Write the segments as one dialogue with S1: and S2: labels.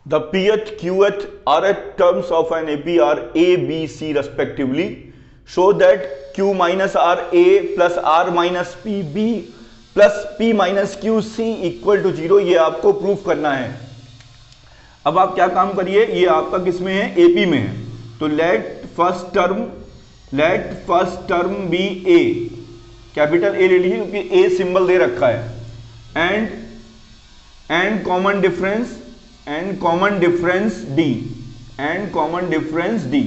S1: The pth, qth, rth terms of an AP are A, B, C respectively. Show that Q minus R A plus R minus P B plus P minus Q C equal to 0. ये आपको proof करना है. अब आप क्या काम करिए, ये आपका किस में है, AP में है. तो let first term be A, capital A ले लीजिए क्योंकि A सिंबल दे रखा है. And common difference D.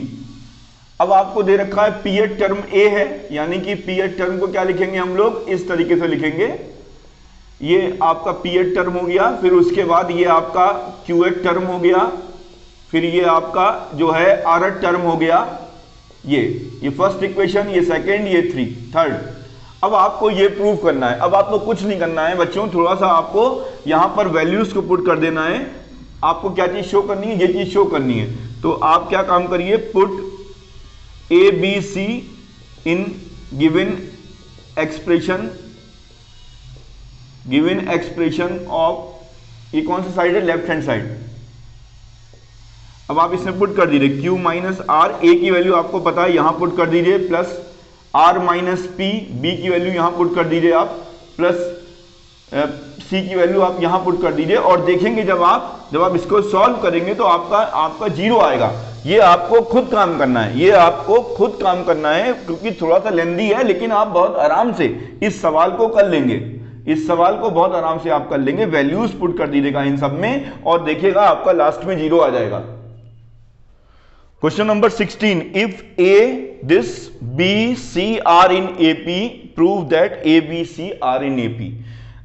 S1: अब आपको दे रखा है पीएच टर्म A है, यानी कि पीएच टर्म को क्या लिखेंगे हम लोग, इस तरीके से लिखेंगे. ये आपका पीएच टर्म हो गया, फिर उसके बाद ये आपका क्यूएच टर्म हो गया, फिर ये आपका जो है आरएच टर्म हो गया. ये फर्स्ट इक्वेशन, ये सेकेंड, ये थर्ड. अब आपको ये प्रूव करना है. अब आपको कुछ नहीं करना है बच्चों, थोड़ा सा आपको यहां पर वैल्यूज को पुट कर देना है. आपको क्या चीज शो करनी है, ये चीज शो करनी है. तो आप क्या काम करिए, put A B C in given expression of, ये कौन सा साइड है, लेफ्ट हैंड साइड. अब आप इसमें पुट कर दीजिए Q माइनस आर, ए की वैल्यू आपको पता है, यहां पुट कर दीजिए, plus R minus P, B की वैल्यू यहां पुट कर दीजिए आप, प्लस C की वैल्यू आप यहां पुट कर दीजिए. और देखेंगे जब आप इसको सॉल्व करेंगे तो आपका 0 आएगा. ये आपको खुद काम करना है, क्योंकि थोड़ा सा लेंदी है, लेकिन आप बहुत आराम से इस सवाल को कर लेंगे. बहुत आराम से आप कर लेंगे. वैल्यूज पुट कर दीजिएगा इन सब में और देखिएगा आपका लास्ट में 0 आ जाएगा. Question number 16. If A, this, B, C are in AP, prove that A, B, C are in AP.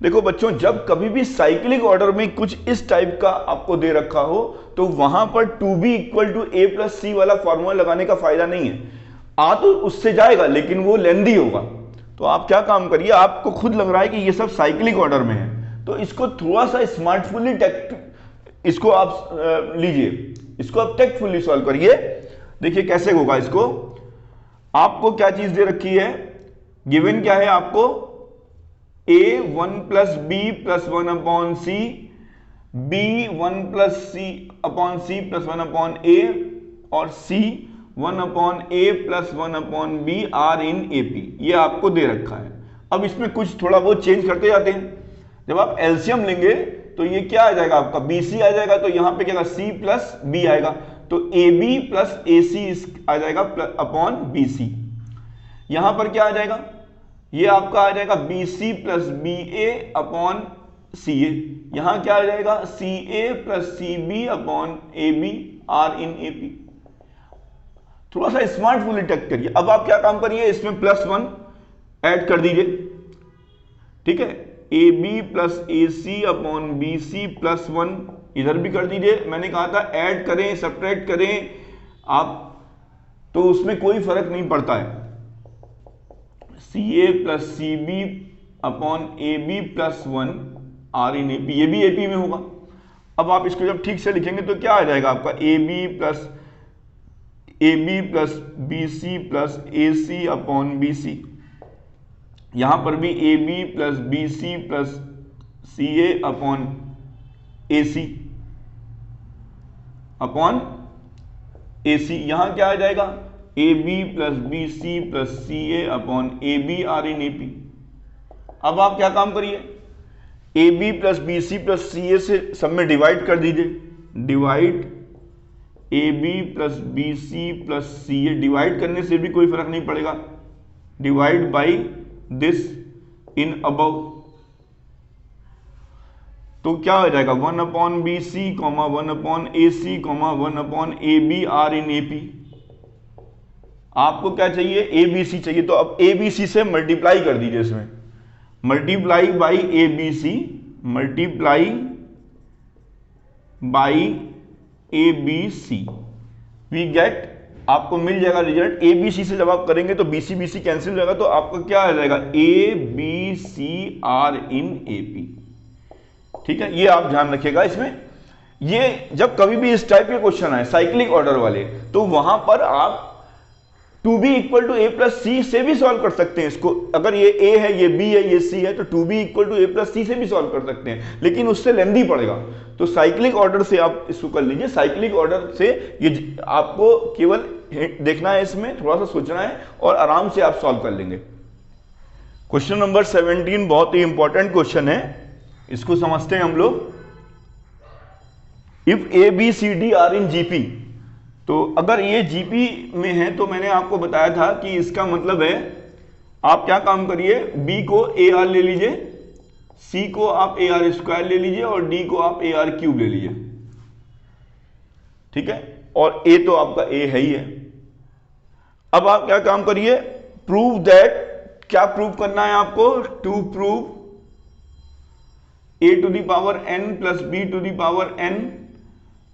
S1: देखो बच्चों, जब कभी भी साइक्लिक ऑर्डर में कुछ इस टाइप का आपको दे रखा हो तो वहां पर 2B equal to A plus C वाला फॉर्मूला लगाने का फायदा नहीं है. तो उससे जाएगा लेकिन वो लेंदी होगा. तो आप क्या काम करिए, आपको खुद लग रहा है कि ये सब साइक्लिक ऑर्डर में है, तो इसको थोड़ा सा स्मार्टफुली इसको आप लीजिए, इसको आप टेक्टफुली सॉल्व करिए. देखिए कैसे होगा. इसको आपको क्या चीज दे रखी है, गिवन क्या है आपको, A 1 plus B plus 1 upon C, B 1 plus C upon C plus 1 upon A, और C 1 upon A plus 1 upon B are in AP. ये आपको दे रखा है. अब इसमें कुछ थोड़ा बहुत चेंज करते जाते हैं. जब आप एलसीएम लेंगे तो ये क्या आ जाएगा आपका, BC आ जाएगा. तो यहां पे क्या C प्लस B आएगा, तो AB प्लस AC आ जाएगा अपॉन BC. यहां पर क्या आ जाएगा, ये आपका आ जाएगा BC plus BA upon CA. यहां क्या आ जाएगा, CA plus CB upon AB are in AP. थोड़ा सा स्मार्टफुली टेक करिए. अब आप क्या काम करिए, इसमें +1 ऐड कर दीजिए. ठीक है, AB plus AC upon BC plus 1 इधर भी कर दीजिए. मैंने कहा था ऐड करें सब्ट्रैक्ट करें आप, तो उसमें कोई फर्क नहीं पड़ता है. CA plus CB upon AB plus 1 are in AP. ये भी AP में होगा. अब आप इसको जब ठीक से लिखेंगे तो क्या आ जाएगा आपका, AB plus BC plus AC upon BC. यहां पर भी AB plus BC plus CA upon AC upon AC. यहां क्या आ जाएगा, AB plus BC plus CA upon AB are in AP. अब आप क्या काम करिए, AB plus BC plus CA से सब में डिवाइड कर दीजिए. Divide AB plus BC plus CA, divide करने से भी कोई फर्क नहीं पड़ेगा. Divide by this in above. तो क्या हो जाएगा, 1 upon BC, 1 upon AC, 1 upon AB are in AP. आपको क्या चाहिए, ABC चाहिए. तो अब ABC से मल्टीप्लाई कर दीजिए. इसमें multiply by ABC, multiply by ABC, we get, आपको मिल जाएगा रिजल्ट. ABC से जब आप करेंगे तो BC कैंसिल हो जाएगा, तो आपको क्या आ जाएगा, ABC आर इन AP. ठीक है, ये आप ध्यान रखिएगा. इसमें ये जब कभी भी इस टाइप के क्वेश्चन आए साइक्लिक ऑर्डर वाले, तो वहां पर आप two B equal to A plus C से भी सॉल्व कर सकते हैं इसको। अगर ये ए है, ये बी है, ये सी है, तो two B equal to A plus C से भी सॉल्व कर सकते हैं, लेकिन उससे लेंदी पड़ेगा। तो साइक्लिक ऑर्डर से आप इसको कर लीजिए। साइक्लिक ऑर्डर से ये आपको केवल देखना है, इसमें थोड़ा सा सोचना है और आराम से आप सॉल्व कर लेंगे। क्वेश्चन नंबर 17 बहुत ही इंपॉर्टेंट क्वेश्चन है, इसको समझते हैं हम लोग। If A B C D are in GP, तो अगर ये जीपी में है तो मैंने आपको बताया था कि इसका मतलब है आप क्या काम करिए, बी को ए आर ले लीजिए, सी को आप ए आर स्क्वायर ले लीजिए और डी को आप ए आर क्यूब ले लीजिए, ठीक है। और ए तो आपका ए है ही है। अब आप क्या काम करिए, प्रूव दैट, क्या प्रूव करना है आपको, to prove A to the power N plus B to the power N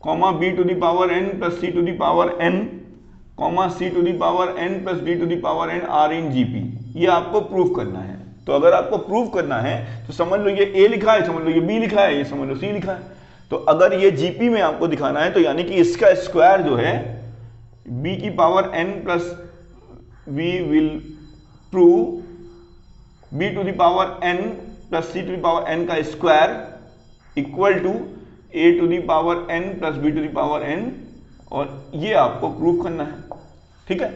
S1: comma B to the power N plus C to the power N comma C to the power N plus D to the power N are in GP, ये आपको prove करना है। तो अगर आपको prove करना है तो समझ लो ये ए लिखा है, समझ लो ये बी लिखा है, ये समझ लो सी लिखा है। तो अगर ये जीपी में आपको दिखाना है तो यानी कि इसका स्क्वायर जो है बी की power N plus we will prove B to the power N plus C to the power N का square equal to A to the power N plus B to the power N, और ये आपको prove करना है, ठीक है।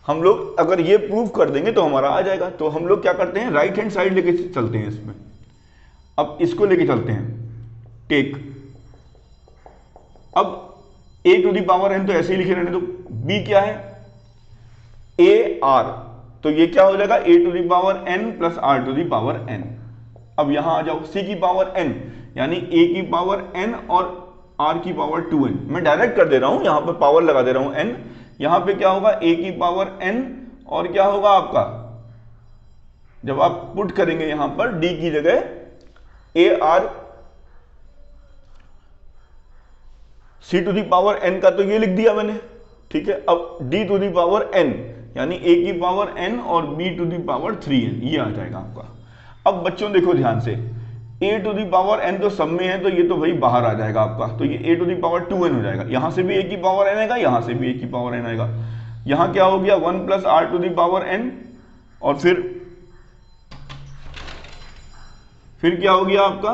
S1: हम लोग अगर ये प्रूव कर देंगे तो हमारा आ जाएगा। तो हम लोग क्या करते हैं, राइट हैंड साइड लेके चलते हैं इसमें। अब इसको लेके चलते हैं, टेक, अब ए टू द पावर एन तो ऐसे ही लिखे रहने दो, बी क्या है ए आर, तो ये क्या हो जाएगा A to the power N plus R to the power N. अब यहां आ जाओ, सी की पावर एन यानी ए की पावर एन और आर की पावर 2n, मैं डायरेक्ट कर दे रहा हूं, यहां पर पावर लगा दे रहा हूं n, यहां पे क्या होगा ए की पावर n और क्या होगा आपका, जब आप पुट करेंगे यहां पर d की जगह A R C to the power n का तो ये लिख दिया मैंने, ठीक है। अब d to the power n यानी a की पावर n और b to the power 3n, ये आ जाएगा आपका। अब बच्चों देखो ध्यान से, a to the power n तो सब में है तो ये तो भाई बाहर आ जाएगा आपका, तो ये a to the power 2n हो जाएगा। यहां से भी a की पावर n आएगा, यहां से भी a की पावर n आएगा। यहां क्या हो गया 1 plus R to the power n, और फिर क्या हो गया आपका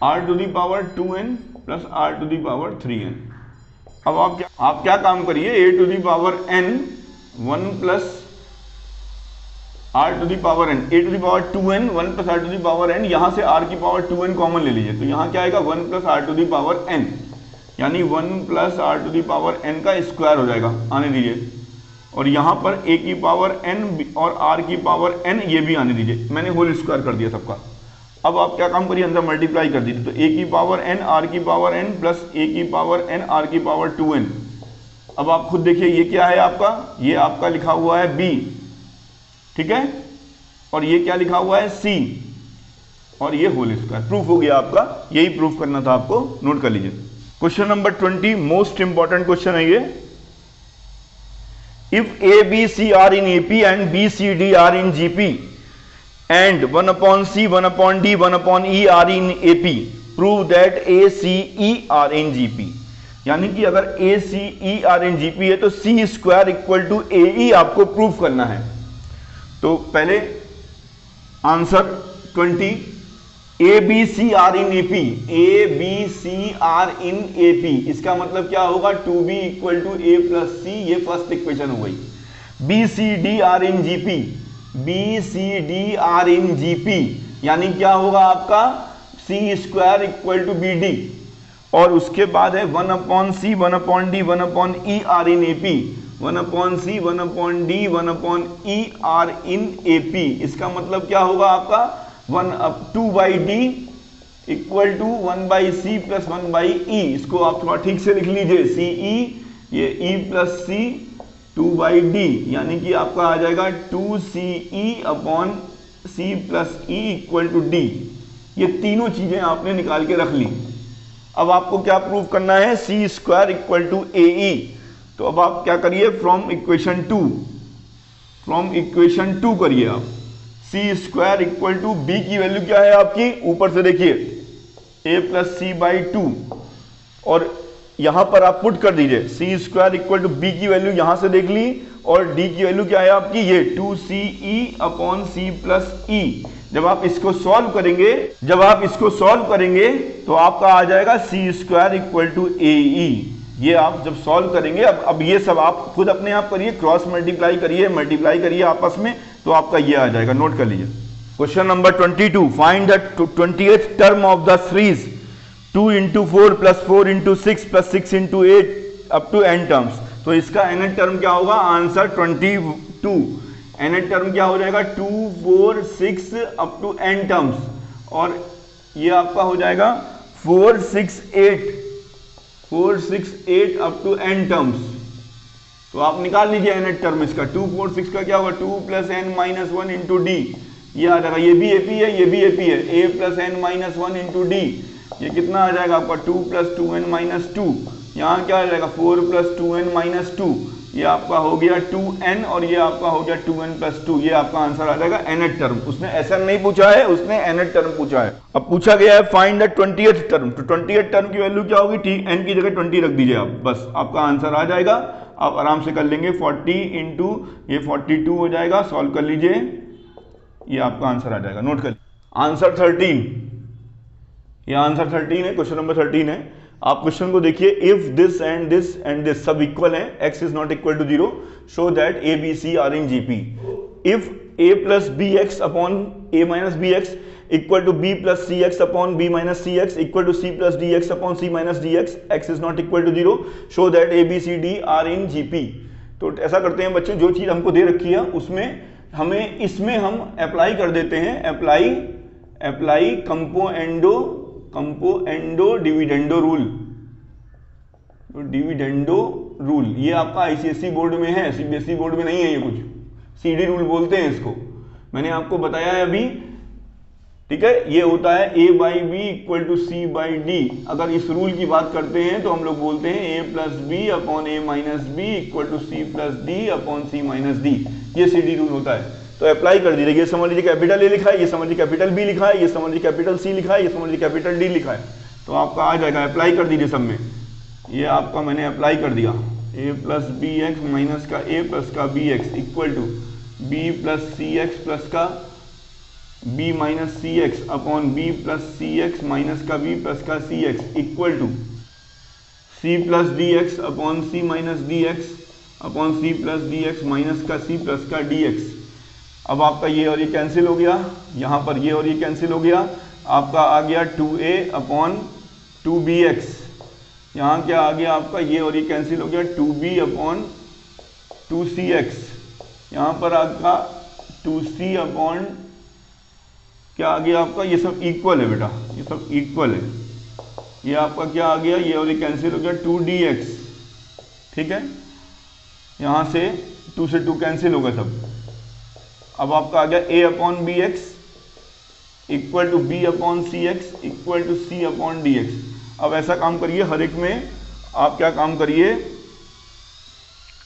S1: r to the power 2n plus r to the power 3n। अब आप क्या काम करिए, a to the power n 1 plus r to the power n, a to the power 2n 1 plus r to the power n, यहां से r की power 2n common ले लीजिए, तो यहां क्या आएगा 1 plus r to the power n, यानी 1 plus r to the power n का स्क्वायर हो जाएगा, आने दीजिए। और यहां पर a की पावर n और r की पावर n ये भी आने दीजिए, मैंने होल स्क्वायर कर दिया सबका। अब आप क्या काम करिए, अंदर मल्टीप्लाई कर दीजिए, तो a की पावर n r की पावर n प्लस a की पावर n r की पावर 2n। अब आप खुद देखिए ये क्या है आपका, ये आपका लिखा हुआ है b, ठीक है, और ये क्या लिखा हुआ है c, और ये होल स्क्वायर। प्रूफ हो गया आपका, यही प्रूफ करना था आपको, नोट कर लीजिए। Question number 20 most important question है ये। If A B C are in AP and B C D are in GP and 1 upon C 1 upon D 1 upon E are in AP, prove that A C E are in GP. यानी कि अगर ए C E are in GP है तो C square equal to A E आपको proof करना है। तो पहले answer 20, A B C are in AP, A B C are in AP, इसका मतलब क्या होगा, two B equal to A plus C, ये फर्स्ट इक्वेशन हो गई। B C D are in GP, B C D are in GP यानी क्या होगा आपका C square equal to B D, और उसके बाद है 1 upon C 1 upon D 1 upon E are in AP, 1 upon C 1 upon D 1 upon E are in AP. इसका मतलब क्या होगा आपका 2 by D equal to 1 by C plus 1 by E. इसको आप थोड़ा ठीक से लिख लीजिए, सी ई, ये E plus C 2 by D, यानी कि आपका आ जाएगा 2 C E upon C plus E equal to D. ये तीनों चीजें आपने निकाल के रख ली। अब आपको क्या प्रूव करना है, सी स्क्वायर इक्वल टू ए ई। तो अब आप क्या करिए, फ्रॉम इक्वेशन 2 करिए आप, सी स्क्वायर इक्वल टू बी की वैल्यू क्या है आपकी, ऊपर से देखिए a प्लस सी बाई 2, और यहां पर आप पुट कर दीजिए सी स्क्वायर इक्वल टू बी की वैल्यू यहां से देख ली, और डी की वैल्यू क्या है आपकी ये 2ce अपॉन सी प्लस ई। जब आप इसको सॉल्व करेंगे तो आपका आ जाएगा सी स्क्वायर इक्वल टू ए ई। ये आप जब सॉल्व करेंगे, अब ये सब आप खुद अपने आप करिए, क्रॉस मल्टीप्लाई करिए आपस में, तो आपका ये आ जाएगा। नोट कर लीजिए question number 22, find the 20th term of the series 2 into 4 plus 4 into 6 plus 6 into 8 up to n terms. तो इसका nth टर्म क्या होगा? आंसर 22। nth टर्म क्या हो जाएगा? 2 4 6 अप टू n टर्म्स, और ये आपका हो जाएगा 4 6 8 अप टू n टर्म्स। तो आप निकाल लीजिए nth टर्म इसका। 2 4 6 का क्या होगा? 2 plus n minus 1 into D, ये आ जाएगा। ये भी एपी है, ये भी एपी है। a plus n minus 1 into D, ये कितना आ जाएगा आपका? 2 प्लस 2n माइनस 2। यहाँ क्या आ जाएगा? 4 प्लस 2n माइनस 2, ये आपका हो गया 2n, और ये आपका हो गया 2n प्लस 2। ये आपका आंसर आ जाएगा nth टर्म। उसने ऐसा नहीं पूछा है, उसने nth टर्म पूछा है। अब पूछा गया है फाइंड द 20th टर्म। तो 20th टर्म की वैल्यू क्या होगी? n की जगह 20 रख दीजिए आप, बस आपका आंसर आ जाएगा। आप आराम से कर लेंगे। 40 इंटू ये 42 हो जाएगा। सॉल्व कर लीजिए, ये आपका आंसर आ जाएगा। नोट कर आंसर 13, ये आंसर 13 है, क्वेश्चन नंबर 13 है। आप क्वेश्चन को देखिए, इफ दिस एंड दिस सब इक्वल है, x is not equal to 0, show that A B C are in GP. If a plus B X upon A minus B X equal to B plus C X upon B minus C X equal to C plus D X upon C minus D X, X is not equal to 0, show that A B C D are in GP. तो ऐसा करते हैं बच्चों, जो चीज हमको दे रखी है उसमें हमें इसमें हम अप्लाई कर देते हैं, अप्लाई कंपोएंडो डिविडेंडो रूल। तो डिविडेंडो रूल ये आपका आईसीएसई बोर्ड में है, सीबीएसई बोर्ड में नहीं है। ये कुछ सीडी रूल बोलते हैं इसको, मैंने आपको बताया है अभी, ठीक है। ये होता है a by B equal to C by D. अगर इस रूल की बात करते हैं तो हम लोग बोलते हैं a plus B upon A minus B equal to C plus D upon C minus D. ये सीडी रूल होता है। तो अप्लाई कर दीजिए। ये समझ लीजिए कैपिटल ए लिखा है, ये समझ लीजिए कैपिटल बी लिखा है, ये समझ लीजिए कैपिटल सी लिखा है, ये समझ लीजिए कैपिटल डी लिखा है। तो आपका आ जाएगा। अप्लाई कर दीजिए सब में। ये आपका मैंने अप्लाई कर दिया। a plus B X minus का a प्लस का B X equal to B plus C X plus का b minus C X upon B plus C X minus का b प्लस का C X equal to c plus D X upon C minus D X upon C plus D X minus का c plus का D X. अब आपका ये और ये cancel हो गया, यहाँ पर ये और ये कैंसिल हो गया। आपका आ गया 2a अपॉन 2bx। यहाँ क्या आ गया आपका? ये और ये कैंसिल हो गया 2b अपॉन 2cx। यहाँ पर आपका 2c अपॉन क्या आ गया आपका? ये सब इक्वल है बेटा, ये सब इक्वल है। ये आपका क्या आ गया? ये और ये कैंसिल हो गया 2dx, ठीक है। यहाँ से 2 से 2 कैंसिल होगा सब। अब आपका आ गया a upon B X equal to B upon C X equal to C upon D X. अब ऐसा काम करिए, हर एक में आप क्या काम करिए,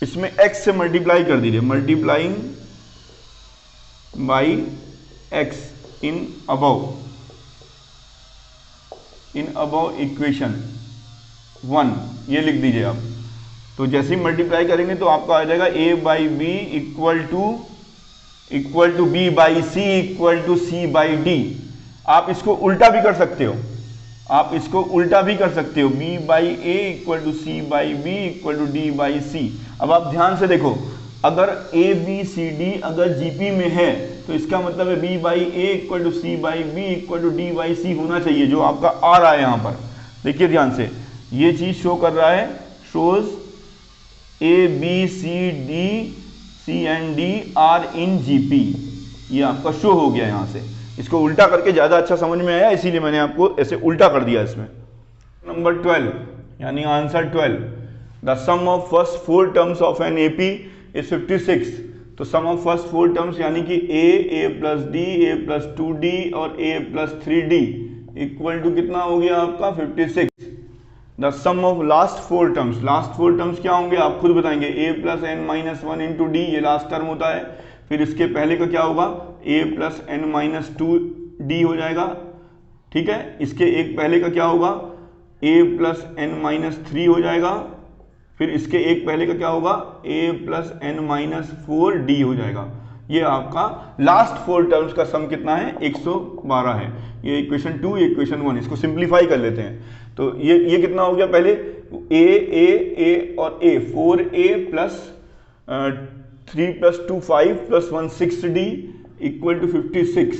S1: इसमें x से मल्टीप्लाई कर दीजिए, multiplying by x in above equation 1, ये लिख दीजिए आप। तो जैसे ही मल्टीप्लाई करेंगे तो आपका आ जाएगा a by B equal to B by C equal to C by D. आप इसको उल्टा भी कर सकते हो, B by A equal to C by B equal to D by C. अब आप ध्यान से देखो, अगर ए बी सी डी अगर जीपी में है तो इसका मतलब है B by A equal to C by B equal to D by C होना चाहिए, जो आपका आ रहा है यहाँ पर। देखिए ध्यान से, ये चीज शो कर रहा है, shows A B C D C and D are in GP. ये आपका शो हो गया यहाँ से। इसको उल्टा करके ज्यादा अच्छा समझ में आया, इसीलिए मैंने आपको ऐसे उल्टा कर दिया इसमें। नंबर 12 यानी answer 12, the sum of first 4 terms of an AP is 56। तो सम ऑफ फर्स्ट 4 टर्म्स यानी कि a plus D, a plus 2d और a plus 3d equal to कितना हो गया आपका? 56। The sum of last 4 terms क्या होंगे आप खुद बताएंगे। a plus N minus 1 into D, ये लास्ट टर्म होता है। फिर इसके पहले का क्या होगा? a plus N minus 2d हो जाएगा, ठीक है। इसके एक पहले का क्या होगा? ए प्लस एन माइनस 3 हो जाएगा, फिर इसके एक पहले का क्या होगा, ए प्लस एन माइनस 4 डी हो जाएगा। ये आपका लास्ट 4 टर्म्स का सम कितना है, 112 है। ये इक्वेशन 2, ये इक्वेशन 1, इसको सिंप्लीफाई कर लेते हैं। तो ये कितना हो गया, पहले ए और A 4a plus 3 plus 2 5 plus 1 6d equal to 56।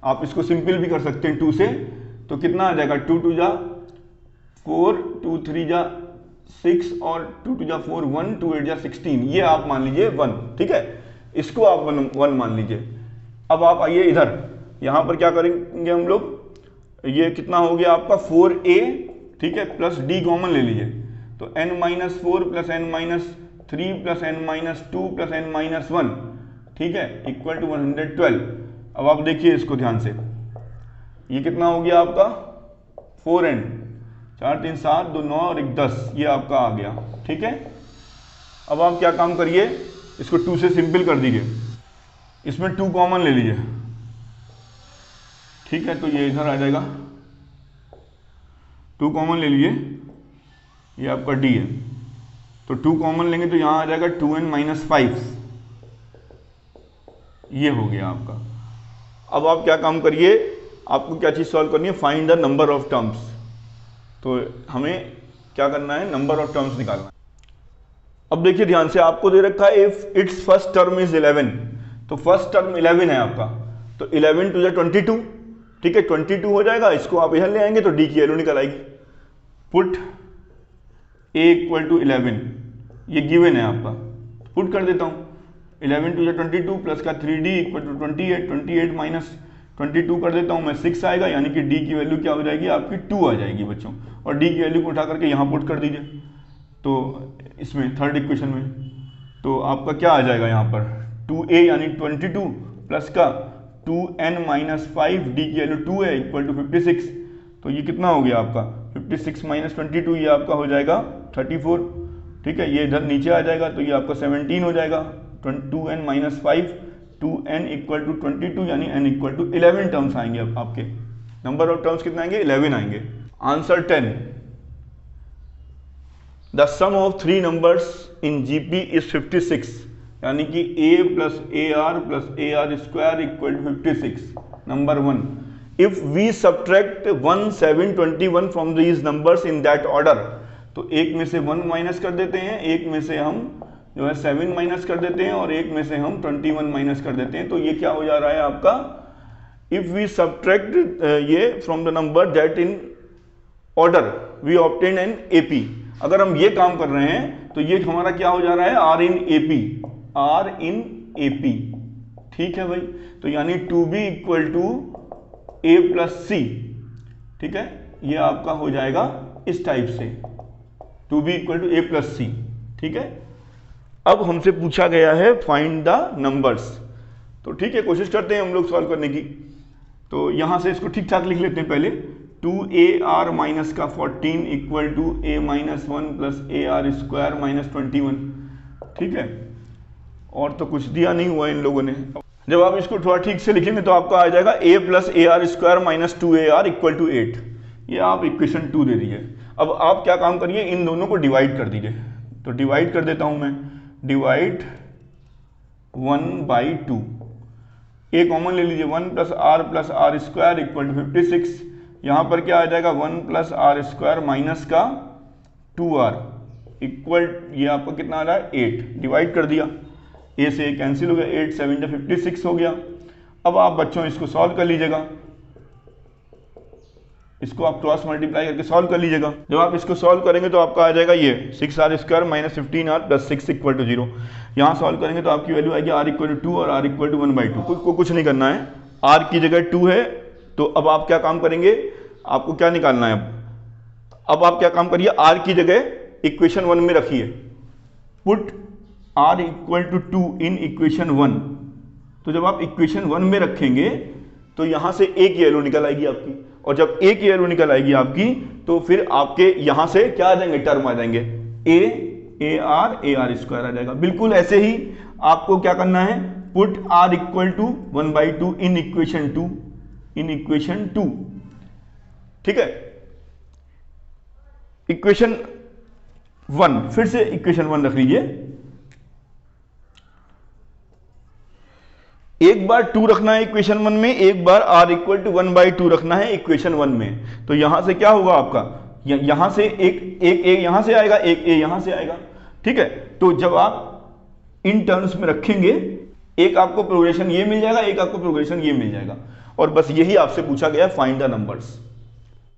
S1: आप इसको सिंपल भी कर सकते हैं 2 से, तो कितना आ जाएगा, 2 2 जा 4, 2 3 जा 6 और 2 2 जा 4, 1 2 8 जा 16। ये आप मान लीजिए 1, ठीक है, इसको आप 1 मान लीजिए। अब आप आइए इधर, यहां पर क्या करेंगे हम लोग, ये कितना हो गया आपका 4a, ठीक है, प्लस d कॉमन ले लीजिए, तो n minus 4 plus n minus 3 plus n minus 2 plus n minus 1, ठीक है, इक्वल टू 112। अब आप देखिए इसको ध्यान से, ये कितना हो गया आपका 4n, 4 3 7 2 9 और 1 10, ये आपका आ गया, ठीक है। अब आप क्या काम करिए, इसको 2 से सिंपल कर दीजिए, इसमें 2 कॉमन ले लीजिए, ठीक है, तो ये इधर आ जाएगा, 2 कॉमन ले लीजिए, ये आपका d है, तो 2 कॉमन लेंगे तो यहां आ जाएगा 2n माइनस 5, ये हो गया आपका। अब आप क्या काम करिए, आपको क्या चीज सॉल्व करनी है, find the number of terms. तो हमें क्या करना है, नंबर ऑफ टर्म्स निकालना है। अब देखिए ध्यान से, आपको दे रखा है if it's first term is 11, तो फर्स्ट टर्म 11 है आपका, तो 11 टू 22, ठीक है, 22 हो जाएगा। इसको आप इधर ले आएंगे तो डी की वैल्यू निकल आएगी। पुट ए इक्वल टू 11, ये गिवन है आपका, पुट कर देता हूं, 11 टू 22 प्लस का 3d इक्वल टू 28, 28 माइनस 22 कर देता हूं मैं, 6 आएगा, यानी कि d की वैल्यू क्या हो जाएगी आपकी 2 आ जाएगी बच्चों, और d की वैल्यू को उठा करके यहाँ पुट कर दीजिए, तो इसमें थर्ड इक्वेशन में, तो आपका क्या आ जाएगा यहाँ पर 2a यानी 22 प्लस का 2n माइनस 5, d की वैल्यू 2 है, इक्वल टू 56। तो ये कितना हो गया आपका 56 माइनस 22, ये आपका हो जाएगा 34, ठीक है, ये इधर नीचे आ जाएगा, तो ये आपका 17 हो जाएगा, 2n minus 5, 2n equal to 22, यानी n इक्वल टू 11 टर्म्स आएंगे। अब आपके नंबर ऑफ टर्म्स कितने आएंगे, 11 आएंगे। Answer 10, the sum of 3 numbers in GP is 56, यानी कि a plus AR plus AR square equal to 56। Number 1, if we subtract 1 7 21 from these numbers in that order, तो एक में से 1 माइनस कर देते हैं, एक में से हम जो है 7 माइनस कर देते हैं, और एक में से हम 21 माइनस कर देते हैं, तो ये क्या हो जा रहा है आपका, इफ वी सब्ट्रैक्ट ये from the number that in order we obtain an AP। अगर हम ये काम कर रहे हैं तो ये हमारा क्या हो जा रहा है, R इन AP, R इन AP, ठीक है भाई, तो यानी 2b equal to A plus C, ठीक है, ये आपका हो जाएगा इस टाइप से, 2b equal to A plus C, ठीक है। अब हमसे पूछा गया है फाइंड द नंबर्स, तो ठीक है, कोशिश करते हैं हम लोग सॉल्व करने की। तो यहां से इसको ठीक ठाक लिख लेते हैं पहले, 2AR माइनस का 14 equal to A minus 1 plus AR square minus 21, ठीक है, और तो कुछ दिया नहीं हुआ इन लोगों ने। जब आप इसको थोड़ा ठीक से लिखेंगे तो आपका आ जाएगा A plus AR square minus 2AR equal to 8, ये आप इक्वेशन 2 दे दीजिए। अब आप क्या काम करिए, इन दोनों को डिवाइड कर दीजिए, तो डिवाइड कर देता हूं मैं, डिवाइड 1/2, ए कॉमन ले लीजिए, 1 plus R square equal to 56, यहां पर क्या आ जाएगा 1 प्लस आर स्क्वायर माइनस का 2r इक्वल, ये आपको कितना आ रहा है 8, डिवाइड कर दिया, ए से कैंसिल हो गया, 8 7 56 हो गया। अब आप बच्चों इसको सॉल्व कर लीजिएगा, इसको आप क्रॉस मल्टीप्लाई करके सॉल्व कर लीजिएगा। जब आप इसको सॉल्व करेंगे तो आपका आ जाएगा ये 6r square minus 15r plus 6 equal to 0। यहाँ सॉल्व करेंगे तो आपकी वैल्यू आएगी r इक्वल टू 2 और r इक्वल टू 1/2। को कुछ नहीं करना है, r की जगह 2 है, तो अब आप क्या काम करेंगे, आपको क्या निकालना है, अब आप क्या काम करिए, r की जगह इक्वेशन 1 में रखिए, put r equal to 2 in equation 1। तो जब आप इक्वेशन 1 में रखेंगे तो यहां से a की वैल्यू निकल आएगी आपकी, और जब a की वैल्यू निकल आएगी आपकी तो फिर आपके यहां से क्या आ जाएंगे, टर्म आ जाएंगे, AR स्क्वायर आ जाएगा। बिल्कुल ऐसे ही आपको क्या करना है, put r equal to 1/2 in equation 2, ठीक है। इक्वेशन 1, फिर से इक्वेशन 1 रख लीजिए, एक बार 2 रखना है इक्वेशन 1 में, एक बार r इक्वल टू 1/2 रखना है इक्वेशन 1 में। तो यहां से क्या होगा आपका, यहां से एक a यहां से आएगा, एक a यहां से आएगा, ठीक है। तो जब आप इन टर्म्स में रखेंगे, एक आपको प्रोग्रेशन ये मिल जाएगा, एक आपको प्रोग्रेशन ये मिल जाएगा, और बस यही आपसे पूछा गया, फाइंड द नंबर्स।